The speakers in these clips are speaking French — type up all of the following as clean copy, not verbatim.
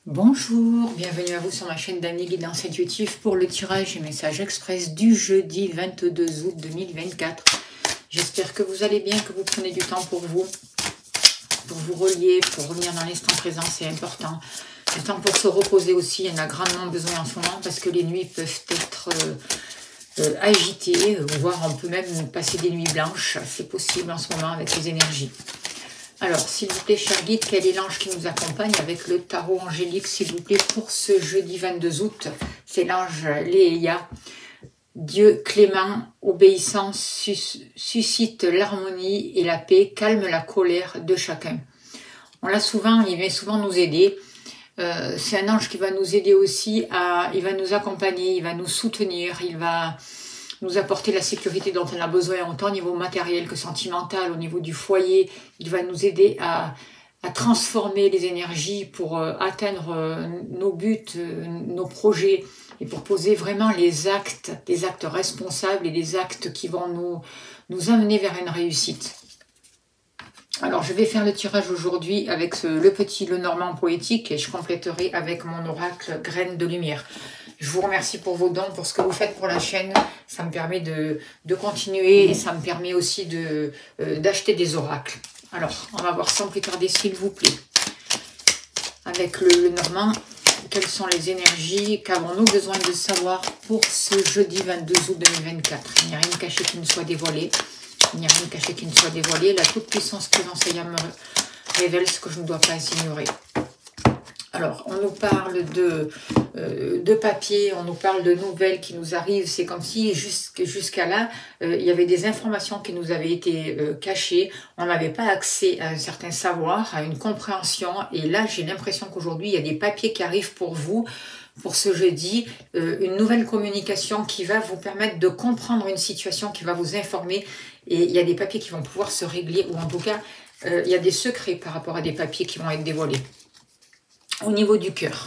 Bonjour, bienvenue à vous sur ma chaîne d'Annie Guidance Intuitive pour le tirage et message express du jeudi 22 août 2024. J'espère que vous allez bien, que vous prenez du temps pour vous relier, pour revenir dans l'instant présent, c'est important. Du temps pour se reposer aussi, il y en a grandement besoin en ce moment parce que les nuits peuvent être agitées, voire on peut même passer des nuits blanches, c'est possible en ce moment avec les énergies. Alors, s'il vous plaît, cher guide, quel est l'ange qui nous accompagne avec le tarot angélique, s'il vous plaît, pour ce jeudi 22 août? C'est l'ange Léa. Dieu clément, obéissant, suscite l'harmonie et la paix, calme la colère de chacun. On l'a souvent, il vient souvent nous aider. C'est un ange qui va nous aider aussi, il va nous accompagner, il va nous soutenir, il va nous apporter la sécurité dont on a besoin, autant au niveau matériel que sentimental, au niveau du foyer. Il va nous aider à transformer les énergies pour atteindre nos buts, nos projets, et pour poser vraiment des actes responsables et des actes qui vont nous amener vers une réussite. Alors, je vais faire le tirage aujourd'hui avec le petit Lenormand poétique et je compléterai avec mon oracle Graines de lumière. Je vous remercie pour vos dons, pour ce que vous faites pour la chaîne. Ça me permet de continuer et ça me permet aussi d'acheter des oracles. Alors, on va voir sans plus tarder, s'il vous plaît. Avec le Lenormand, quelles sont les énergies? Qu'avons-nous besoin de savoir pour ce jeudi 22 août 2024? Il n'y a rien de caché qui ne soit dévoilé. Il n'y a rien de caché qui ne soit dévoilé. La toute-puissance présence me révèle ce que je ne dois pas ignorer. Alors, on nous parle de papier, on nous parle de nouvelles qui nous arrivent. C'est comme si jusqu'à là, il y avait des informations qui nous avaient été cachées. On n'avait pas accès à un certain savoir, à une compréhension. Et là, j'ai l'impression qu'aujourd'hui, il y a des papiers qui arrivent pour vous, pour ce jeudi. Une nouvelle communication qui va vous permettre de comprendre une situation, qui va vous informer. Et il y a des papiers qui vont pouvoir se régler, ou en tout cas, il y a des secrets par rapport à des papiers qui vont être dévoilés. Au niveau du cœur.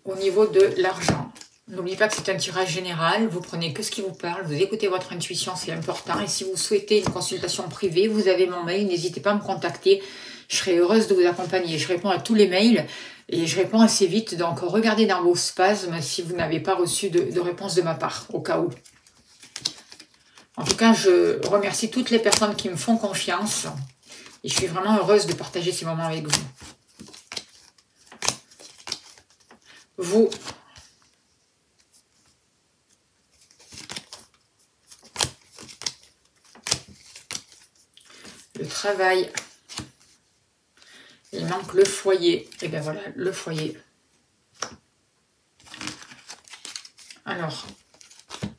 Au niveau de l'argent. N'oubliez pas que c'est un tirage général. Vous prenez que ce qui vous parle. Vous écoutez votre intuition, c'est important. Et si vous souhaitez une consultation privée, vous avez mon mail. N'hésitez pas à me contacter. Je serai heureuse de vous accompagner. Je réponds à tous les mails et je réponds assez vite. Donc, regardez dans vos spasmes si vous n'avez pas reçu de réponse de ma part, au cas où. En tout cas, je remercie toutes les personnes qui me font confiance. Et je suis vraiment heureuse de partager ces moments avec vous. Vous. Le travail. Il manque le foyer. Et bien voilà, le foyer. Alors,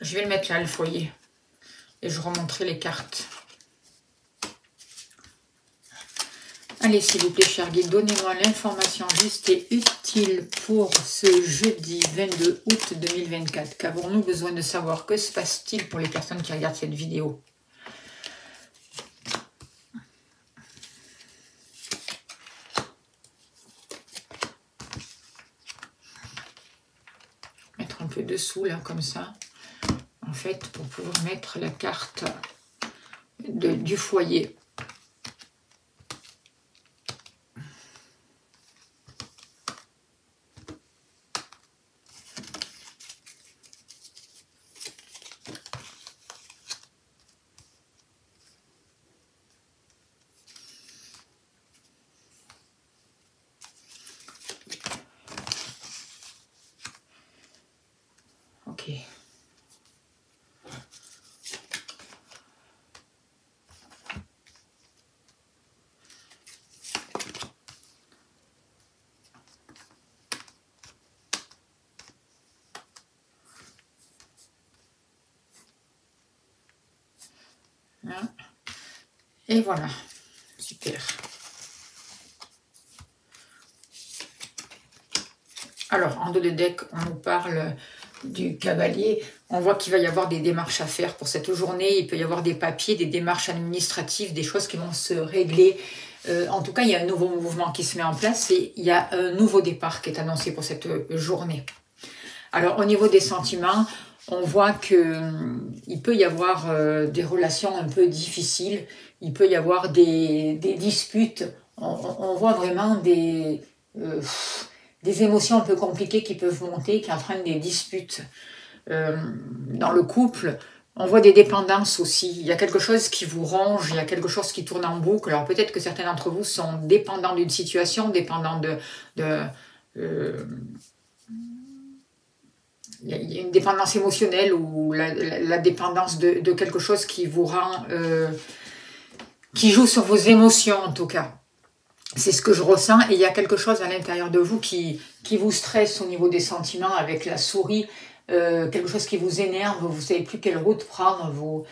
je vais le mettre là, le foyer. Et je remonterai les cartes. Allez, s'il vous plaît, cher guide, donnez-moi l'information juste et utile pour ce jeudi 22 août 2024. Qu'avons-nous besoin de savoir? Que se passe-t-il pour les personnes qui regardent cette vidéo? Mettre un peu dessous, là, comme ça. En fait, pour pouvoir mettre la carte du foyer. Ok. Et voilà, super. Alors, en dos de deck, on nous parle du cavalier. On voit qu'il va y avoir des démarches à faire pour cette journée. Il peut y avoir des papiers, des démarches administratives, des choses qui vont se régler. En tout cas, il y a un nouveau mouvement qui se met en place et il y a un nouveau départ qui est annoncé pour cette journée. Alors, au niveau des sentiments, on voit qu'il il peut y avoir des relations un peu difficiles, il peut y avoir des disputes. On voit vraiment des émotions un peu compliquées qui peuvent monter, qui entraînent des disputes. Dans le couple, on voit des dépendances aussi. Il y a quelque chose qui vous ronge, il y a quelque chose qui tourne en boucle. Alors peut-être que certains d'entre vous sont dépendants d'une situation, dépendants il y a une dépendance émotionnelle ou la dépendance de quelque chose qui vous rend... qui joue sur vos émotions en tout cas. C'est ce que je ressens et il y a quelque chose à l'intérieur de vous qui vous stresse au niveau des sentiments avec la souris, quelque chose qui vous énerve, vous ne savez plus quelle route prendre, vous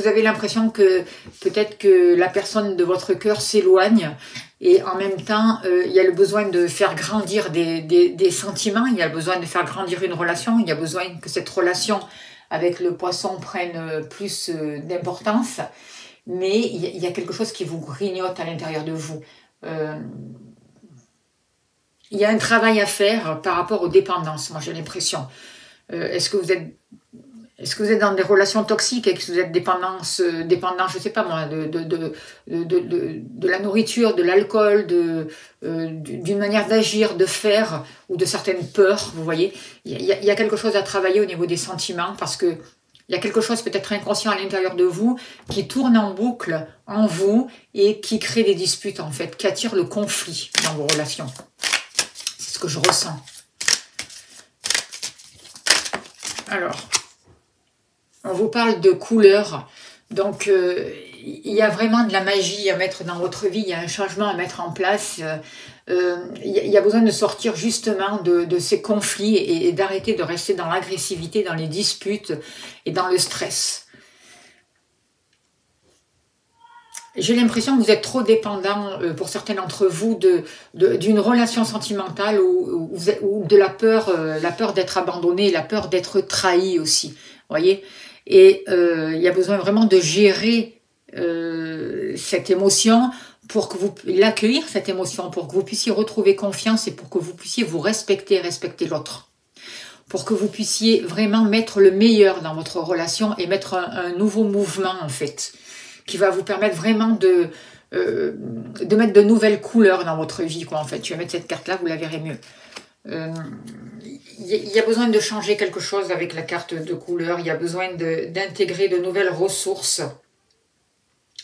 avez l'impression que peut-être que la personne de votre cœur s'éloigne et en même temps il y a le besoin de faire grandir des sentiments, il y a le besoin de faire grandir une relation, il y a besoin que cette relation avec le poisson prenne plus d'importance. Mais il y a quelque chose qui vous grignote à l'intérieur de vous. Il y a un travail à faire par rapport aux dépendances, moi j'ai l'impression. Est-ce que vous êtes dans des relations toxiques et que vous êtes dépendant, je ne sais pas moi, de la nourriture, de l'alcool, d'une manière d'agir, de faire, ou de certaines peurs, vous voyez. Il y a quelque chose à travailler au niveau des sentiments, parce que il y a quelque chose peut-être inconscient à l'intérieur de vous qui tourne en boucle en vous et qui crée des disputes en fait, qui attire le conflit dans vos relations. C'est ce que je ressens. Alors, on vous parle de couleurs. Donc, il y a vraiment de la magie à mettre dans votre vie, il y a un changement à mettre en place. Il y a besoin de sortir justement de ces conflits et d'arrêter de rester dans l'agressivité, dans les disputes et dans le stress. J'ai l'impression que vous êtes trop dépendant, pour certains d'entre vous, d'une relation sentimentale ou de la peur d'être abandonné, la peur d'être trahi aussi, voyez. Et il y a besoin vraiment de gérer cette émotion pour que vous l'accueillir, cette émotion, pour que vous puissiez retrouver confiance et pour que vous puissiez vous respecter et respecter l'autre. Pour que vous puissiez vraiment mettre le meilleur dans votre relation et mettre un nouveau mouvement en fait, qui va vous permettre vraiment de mettre de nouvelles couleurs dans votre vie, quoi, en fait. Je vais mettre cette carte-là, vous la verrez mieux. Il y a besoin de changer quelque chose avec la carte de couleur, il y a besoin d'intégrer de nouvelles ressources,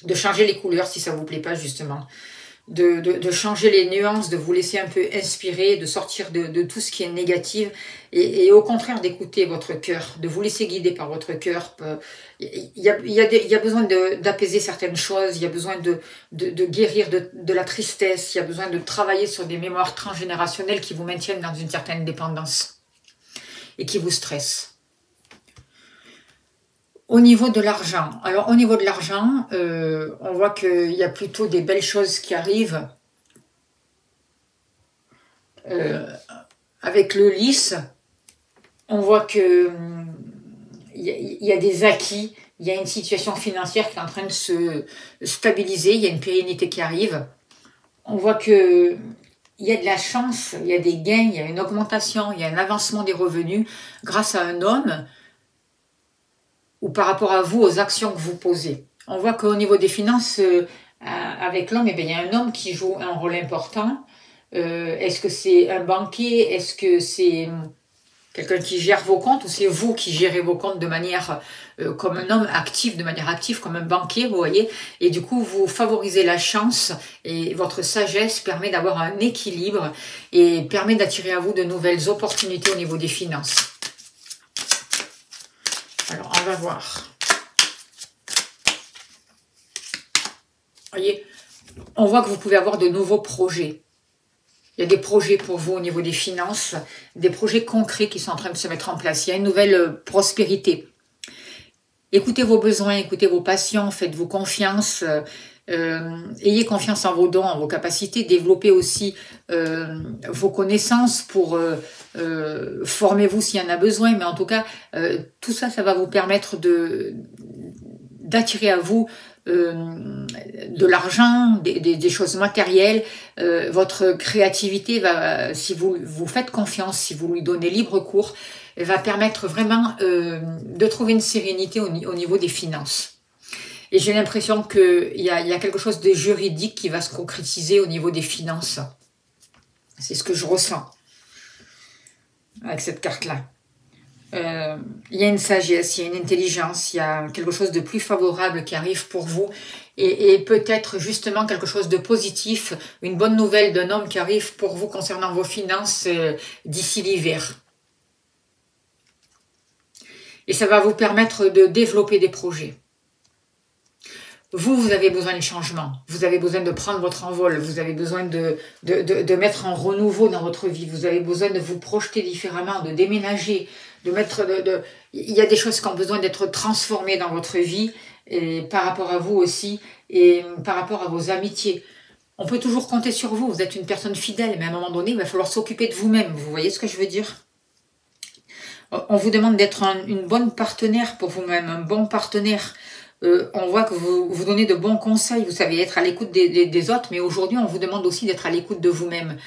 de changer les couleurs si ça ne vous plaît pas justement, de changer les nuances, de vous laisser un peu inspirer, de sortir de tout ce qui est négatif et au contraire d'écouter votre cœur, de vous laisser guider par votre cœur. Il y a besoin d'apaiser certaines choses, il y a besoin de guérir de la tristesse, il y a besoin de travailler sur des mémoires transgénérationnelles qui vous maintiennent dans une certaine dépendance et qui vous stressent. Au niveau de l'argent, alors au niveau de l'argent, on voit qu'il y a plutôt des belles choses qui arrivent. Avec le lys, on voit que il y a des acquis, il y a une situation financière qui est en train de se stabiliser, il y a une pérennité qui arrive. On voit que il y a de la chance, il y a des gains, il y a une augmentation, il y a un avancement des revenus grâce à un homme ou par rapport à vous, aux actions que vous posez. On voit qu'au niveau des finances, avec l'homme, il y a un homme qui joue un rôle important. Est-ce que c'est un banquier? Est-ce que c'est quelqu'un qui gère vos comptes? Ou c'est vous qui gérez vos comptes de manière, comme un homme actif, de manière active, comme un banquier, vous voyez? Et du coup, vous favorisez la chance et votre sagesse permet d'avoir un équilibre et permet d'attirer à vous de nouvelles opportunités au niveau des finances. Alors, on va voir. Voyez, on voit que vous pouvez avoir de nouveaux projets. Il y a des projets pour vous au niveau des finances, des projets concrets qui sont en train de se mettre en place. Il y a une nouvelle prospérité. Écoutez vos besoins, écoutez vos passions, faites-vous confiance. Ayez confiance en vos dons, en vos capacités. Développez aussi vos connaissances pour formez-vous s'il y en a besoin. Mais en tout cas, tout ça, ça va vous permettre d'attirer à vous de l'argent, des choses matérielles. Votre créativité va, si vous faites confiance, si vous lui donnez libre cours, va permettre vraiment de trouver une sérénité au niveau des finances. Et j'ai l'impression qu'il y a quelque chose de juridique qui va se concrétiser au niveau des finances. C'est ce que je ressens avec cette carte-là. Il y a une sagesse, il y a une intelligence, il y a quelque chose de plus favorable qui arrive pour vous. Et peut-être justement quelque chose de positif, une bonne nouvelle d'un homme qui arrive pour vous concernant vos finances d'ici l'hiver. Et ça va vous permettre de développer des projets. Vous avez besoin de changement, vous avez besoin de prendre votre envol, vous avez besoin de mettre un renouveau dans votre vie, vous avez besoin de vous projeter différemment, de déménager, de mettre... Il y a des choses qui ont besoin d'être transformées dans votre vie, et par rapport à vous aussi, et par rapport à vos amitiés. On peut toujours compter sur vous, vous êtes une personne fidèle, mais à un moment donné, il va falloir s'occuper de vous-même, vous voyez ce que je veux dire ? On vous demande d'être une bonne partenaire pour vous-même, un bon partenaire. On voit que vous donnez de bons conseils, vous savez être à l'écoute des autres, mais aujourd'hui on vous demande aussi d'être à l'écoute de vous-même,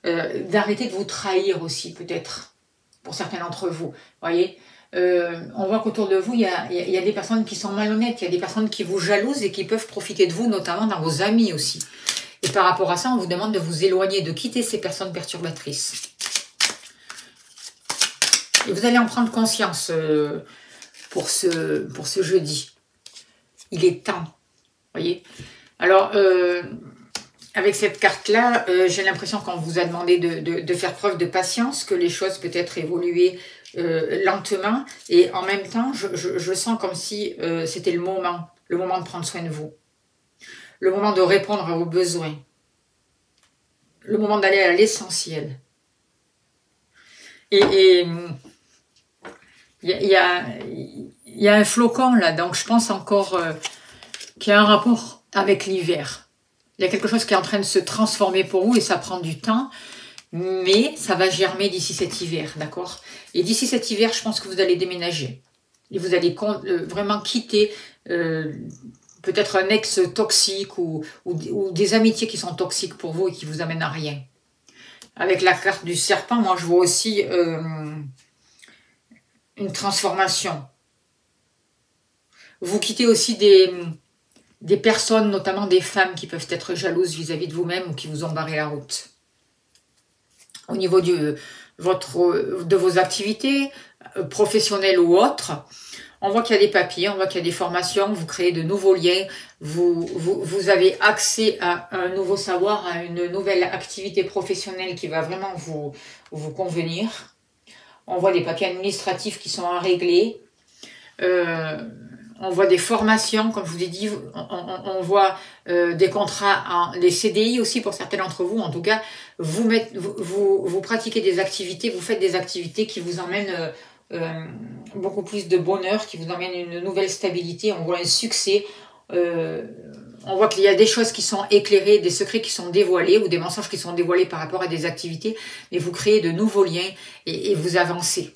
d'arrêter de vous trahir aussi peut-être, pour certains d'entre vous, voyez. On voit qu'autour de vous, il y a des personnes qui sont malhonnêtes, il y a des personnes qui vous jalousent et qui peuvent profiter de vous, notamment dans vos amis aussi. Et par rapport à ça, on vous demande de vous éloigner, de quitter ces personnes perturbatrices. Et vous allez en prendre conscience pour ce jeudi. Il est temps, voyez. Alors, avec cette carte-là, j'ai l'impression qu'on vous a demandé de faire preuve de patience, que les choses peut-être évoluaient lentement. Et en même temps, je sens comme si c'était le moment de prendre soin de vous. Le moment de répondre à vos besoins. Le moment d'aller à l'essentiel. Et il y a un flocon là, donc je pense encore qu'il y a un rapport avec l'hiver. Il y a quelque chose qui est en train de se transformer pour vous et ça prend du temps, mais ça va germer d'ici cet hiver, d'accord? Et d'ici cet hiver, je pense que vous allez déménager. Et vous allez vraiment quitter peut-être un ex toxique ou des amitiés qui sont toxiques pour vous et qui vous amènent à rien. Avec la carte du serpent, moi je vois aussi... une transformation. Vous quittez aussi des personnes, notamment des femmes qui peuvent être jalouses vis-à-vis de vous-même ou qui vous ont barré la route. Au niveau de vos activités, professionnelles ou autres, on voit qu'il y a des papiers, on voit qu'il y a des formations, vous créez de nouveaux liens, vous avez accès à un nouveau savoir, à une nouvelle activité professionnelle qui va vraiment vous convenir. On voit des papiers administratifs qui sont à régler. On voit des formations, comme je vous ai dit. On voit des contrats, des CDI aussi pour certains d'entre vous. En tout cas, vous pratiquez des activités, vous faites des activités qui vous emmènent beaucoup plus de bonheur, qui vous emmènent une nouvelle stabilité. On voit un succès. On voit qu'il y a des choses qui sont éclairées, des secrets qui sont dévoilés ou des mensonges qui sont dévoilés par rapport à des activités, mais vous créez de nouveaux liens et vous avancez.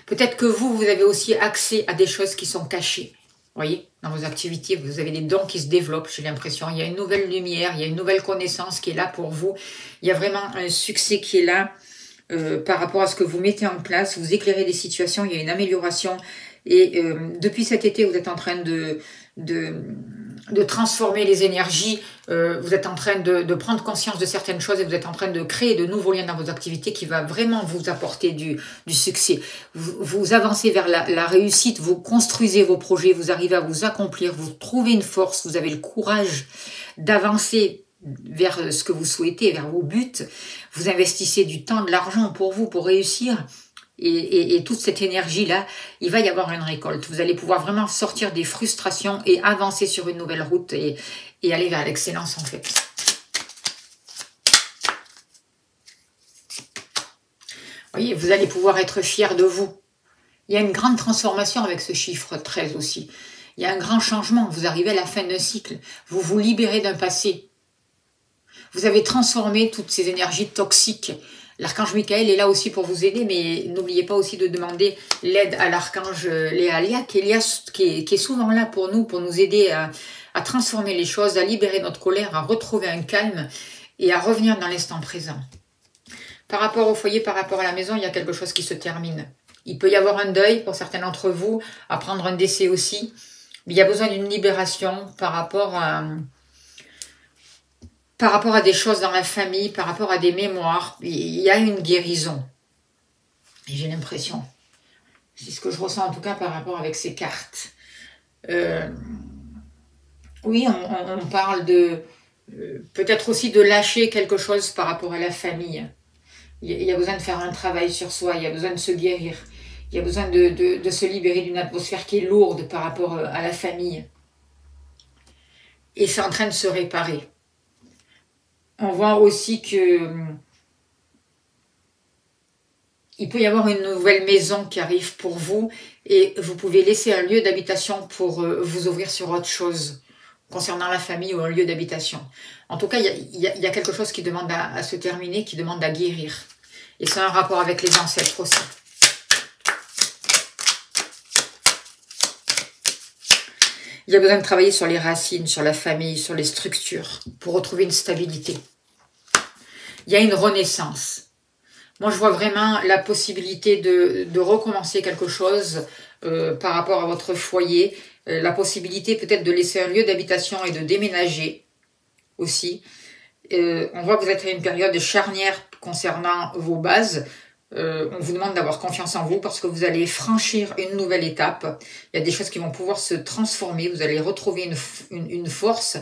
Peut-être que vous avez aussi accès à des choses qui sont cachées. Vous voyez, dans vos activités, vous avez des dons qui se développent, j'ai l'impression. Il y a une nouvelle lumière, il y a une nouvelle connaissance qui est là pour vous. Il y a vraiment un succès qui est là par rapport à ce que vous mettez en place. Vous éclairez des situations, il y a une amélioration. Et depuis cet été, vous êtes en train de transformer les énergies, vous êtes en train de prendre conscience de certaines choses et vous êtes en train de créer de nouveaux liens dans vos activités qui va vraiment vous apporter du succès. Vous avancez vers la réussite, vous construisez vos projets, vous arrivez à vous accomplir, vous trouvez une force, vous avez le courage d'avancer vers ce que vous souhaitez, vers vos buts. Vous investissez du temps, de l'argent pour vous, pour réussir. Et toute cette énergie-là, il va y avoir une récolte. Vous allez pouvoir vraiment sortir des frustrations et avancer sur une nouvelle route et aller vers l'excellence en fait. Vous voyez, vous allez pouvoir être fiers de vous. Il y a une grande transformation avec ce chiffre 13 aussi. Il y a un grand changement. Vous arrivez à la fin d'un cycle. Vous vous libérez d'un passé. Vous avez transformé toutes ces énergies toxiques. L'archange Michael est là aussi pour vous aider, mais n'oubliez pas aussi de demander l'aide à l'archange Léalia, qui est souvent là pour nous aider à transformer les choses, à libérer notre colère, à retrouver un calme et à revenir dans l'instant présent. Par rapport au foyer, par rapport à la maison, il y a quelque chose qui se termine. Il peut y avoir un deuil pour certains d'entre vous, apprendre un décès aussi. Mais il y a besoin d'une libération par rapport à des choses dans la famille, par rapport à des mémoires. Il y a une guérison. Et j'ai l'impression. C'est ce que je ressens en tout cas par rapport avec ces cartes. Oui, on parle de... peut-être aussi de lâcher quelque chose par rapport à la famille. Il y a besoin de faire un travail sur soi, il y a besoin de se guérir. Il y a besoin de se libérer d'une atmosphère qui est lourde par rapport à la famille. Et c'est en train de se réparer. On voit aussi que il peut y avoir une nouvelle maison qui arrive pour vous et vous pouvez laisser un lieu d'habitation pour vous ouvrir sur autre chose concernant la famille ou un lieu d'habitation. En tout cas, il y a quelque chose qui demande à se terminer, qui demande à guérir. Et c'est un rapport avec les ancêtres aussi. Il y a besoin de travailler sur les racines, sur la famille, sur les structures, pour retrouver une stabilité. Il y a une renaissance. Moi, je vois vraiment la possibilité de recommencer quelque chose par rapport à votre foyer. La possibilité peut-être de laisser un lieu d'habitation et de déménager aussi. On voit que vous êtes à une période charnière concernant vos bases. On vous demande d'avoir confiance en vous parce que vous allez franchir une nouvelle étape. Il y a des choses qui vont pouvoir se transformer. Vous allez retrouver une force.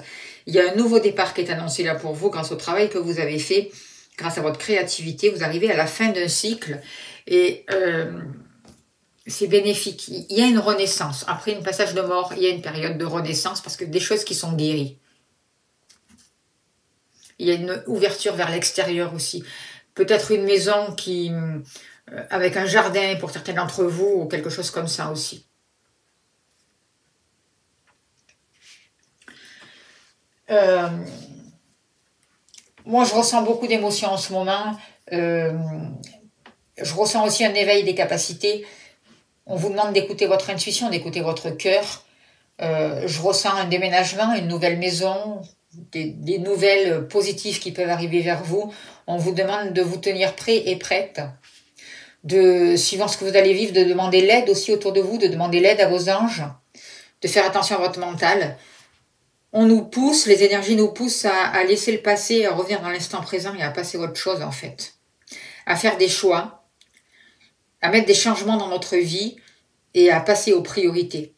Il y a un nouveau départ qui est annoncé là pour vous grâce au travail que vous avez fait. Grâce à votre créativité, vous arrivez à la fin d'un cycle et c'est bénéfique. Il y a une renaissance. Après une passage de mort, il y a une période de renaissance parce que des choses qui sont guéries. Il y a une ouverture vers l'extérieur aussi. Peut-être une maison qui, avec un jardin pour certains d'entre vous ou quelque chose comme ça aussi. Moi, je ressens beaucoup d'émotions en ce moment. Je ressens aussi un éveil des capacités. On vous demande d'écouter votre intuition, d'écouter votre cœur. Je ressens un déménagement, une nouvelle maison, des nouvelles positives qui peuvent arriver vers vous. On vous demande de vous tenir prêt et prête. Suivant ce que vous allez vivre, de demander l'aide aussi autour de vous, de demander l'aide à vos anges, de faire attention à votre mental. On nous pousse, les énergies nous poussent à laisser le passé, à revenir dans l'instant présent et à passer à autre chose en fait. À faire des choix, à mettre des changements dans notre vie et à passer aux priorités.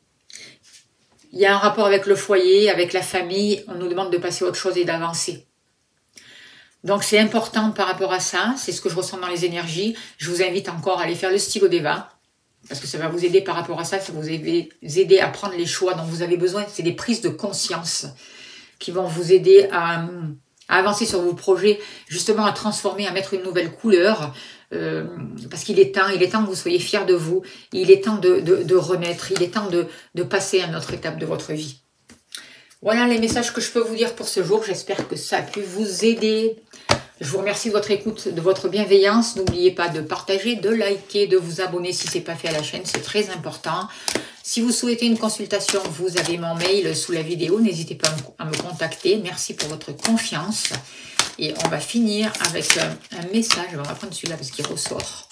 Il y a un rapport avec le foyer, avec la famille, on nous demande de passer à autre chose et d'avancer. Donc c'est important par rapport à ça, c'est ce que je ressens dans les énergies. Je vous invite encore à aller faire le stylo d'Eva. Parce que ça va vous aider par rapport à ça, ça va vous aider à prendre les choix dont vous avez besoin. C'est des prises de conscience qui vont vous aider à avancer sur vos projets, justement à transformer, à mettre une nouvelle couleur. Parce qu'il est temps que vous soyez fiers de vous. Il est temps de renaître, il est temps de passer à une autre étape de votre vie. Voilà les messages que je peux vous dire pour ce jour. J'espère que ça a pu vous aider. Je vous remercie de votre écoute, de votre bienveillance. N'oubliez pas de partager, de liker, de vous abonner si ce n'est pas fait à la chaîne. C'est très important. Si vous souhaitez une consultation, vous avez mon mail sous la vidéo. N'hésitez pas à me contacter. Merci pour votre confiance. Et on va finir avec un message. On va prendre celui-là parce qu'il ressort.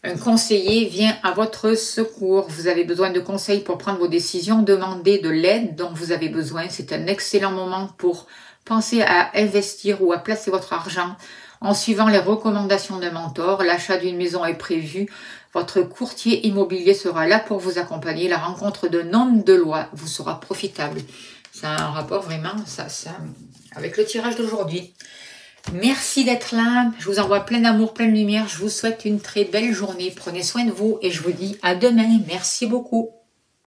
Un conseiller vient à votre secours. Vous avez besoin de conseils pour prendre vos décisions. Demandez de l'aide dont vous avez besoin. C'est un excellent moment pour penser à investir ou à placer votre argent en suivant les recommandations d'un mentor. L'achat d'une maison est prévu. Votre courtier immobilier sera là pour vous accompagner. La rencontre d'un homme de loi vous sera profitable. C'est un rapport vraiment avec le tirage d'aujourd'hui. Merci d'être là. Je vous envoie plein d'amour, plein de lumière. Je vous souhaite une très belle journée. Prenez soin de vous et je vous dis à demain. Merci beaucoup.